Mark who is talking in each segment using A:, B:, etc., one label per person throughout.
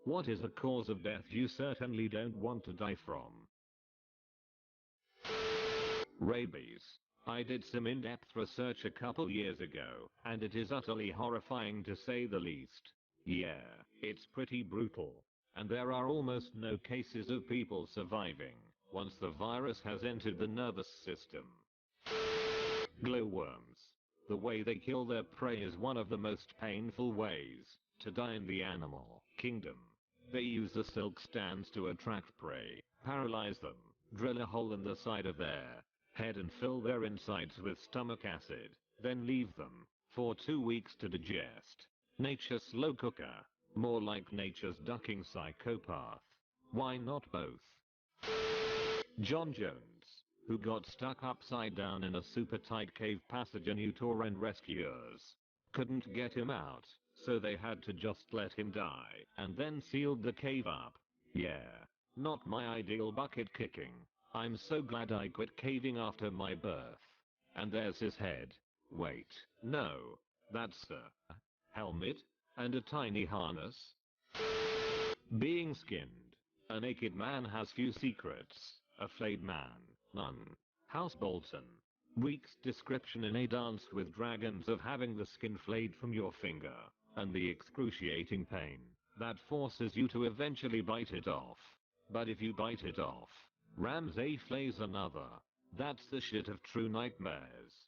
A: What is a cause of death you certainly don't want to die from? Rabies. I did some in-depth research a couple years ago, and it is utterly horrifying to say the least. Yeah, it's pretty brutal. And there are almost no cases of people surviving once the virus has entered the nervous system. Glowworms. The way they kill their prey is one of the most painful ways to die in the animal kingdom. They use the silk strands to attract prey, paralyze them, drill a hole in the side of their head and fill their insides with stomach acid, then leave them for 2 weeks to digest. Nature's slow cooker. More like nature's ducking psychopath. Why not both? John Jones, who got stuck upside down in a super tight cave passage and Utor and rescuers couldn't get him out, so they had to just let him die and then sealed the cave up. Yeah, not my ideal bucket kicking. I'm so glad I quit caving after my birth. And there's his head. Wait, no, that's a helmet and a tiny harness. Being skinned. A naked man has few secrets. A flayed man, none. House Bolton. Week's description in A Dance with Dragons of having the skin flayed from your finger, and the excruciating pain that forces you to eventually bite it off. But if you bite it off, Ramsay flays another. That's the shit of true nightmares.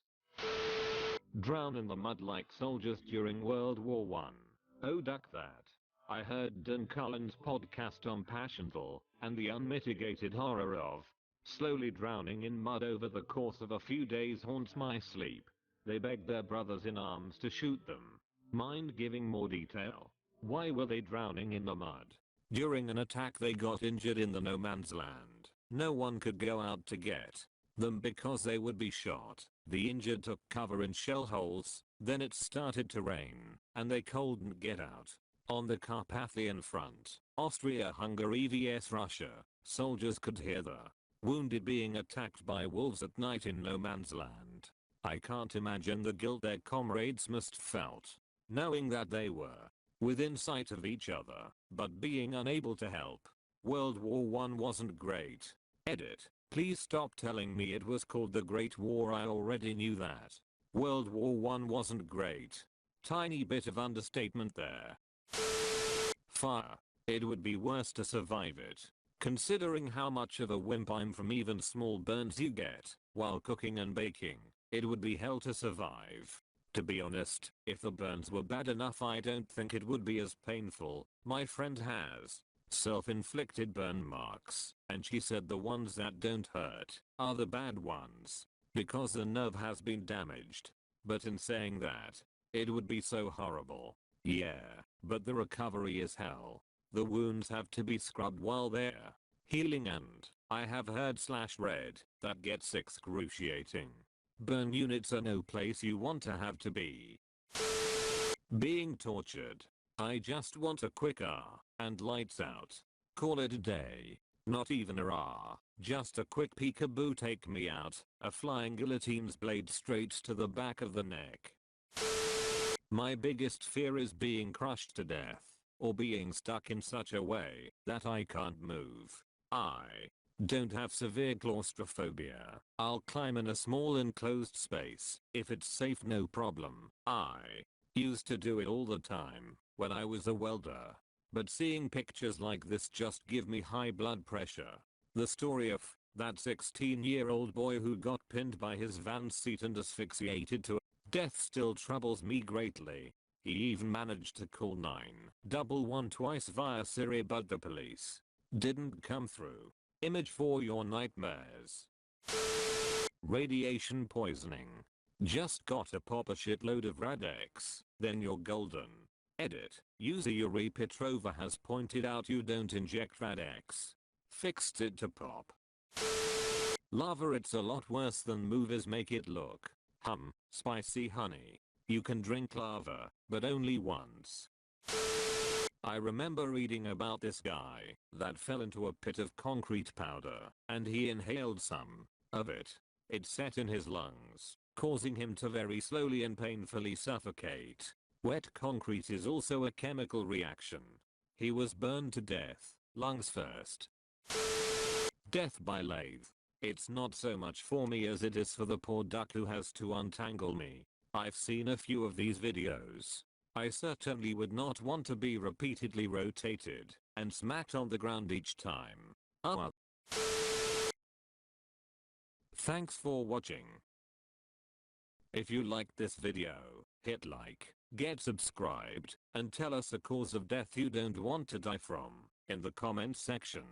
A: Drown in the mud like soldiers during World War One. Oh duck that. I heard Dan Cullen's podcast on Passionful, and the unmitigated horror of slowly drowning in mud over the course of a few days haunts my sleep. They begged their brothers in arms to shoot them. Mind giving more detail? Why were they drowning in the mud? During an attack they got injured in the no man's land. No one could go out to get them because they would be shot. The injured took cover in shell holes, then it started to rain, and they couldn't get out. On the Carpathian front, Austria-Hungary vs Russia, soldiers could hear the wounded being attacked by wolves at night in no man's land. I can't imagine the guilt their comrades must felt, knowing that they were within sight of each other, but being unable to help. World War One wasn't great. Edit. Please stop telling me it was called the Great War. I already knew that. World War One wasn't great. Tiny bit of understatement there. Fire. It would be worse to survive it. Considering how much of a wimp I'm from even small burns you get while cooking and baking, it would be hell to survive. To be honest, if the burns were bad enough I don't think it would be as painful. My friend has self-inflicted burn marks, and she said the ones that don't hurt are the bad ones, because the nerve has been damaged. But in saying that, it would be so horrible. Yeah, but the recovery is hell. The wounds have to be scrubbed while they're healing, and I have heard /read that gets excruciating. Burn units are no place you want to have to be. Being tortured. I just want a quick and lights out. Call it a day. Not even a just a quick peekaboo, take me out. A flying guillotine's blade straight to the back of the neck. My biggest fear is being crushed to death, or being stuck in such a way that I can't move. I don't have severe claustrophobia. I'll climb in a small enclosed space if it's safe, no problem. I used to do it all the time when I was a welder. But seeing pictures like this just give me high blood pressure. The story of that 16-year-old boy who got pinned by his van seat and asphyxiated to death still troubles me greatly. He even managed to call 911 twice via Siri, but the police didn't come through. Image for your nightmares. Radiation poisoning. Just gotta pop a shitload of Radex, then you're golden. Edit. User Yuri Petrova has pointed out you don't inject Radex. Fixed it to pop. Lava. It's a lot worse than movies make it look. Spicy honey. You can drink lava, but only once. I remember reading about this guy that fell into a pit of concrete powder, and he inhaled some of it. It set in his lungs, causing him to very slowly and painfully suffocate. Wet concrete is also a chemical reaction. He was burned to death, lungs first. Death by lathe. It's not so much for me as it is for the poor duck who has to untangle me. I've seen a few of these videos. I certainly would not want to be repeatedly rotated and smacked on the ground each time. Thanks for watching. If you liked this video, hit like, get subscribed, and tell us a cause of death you don't want to die from in the comments section.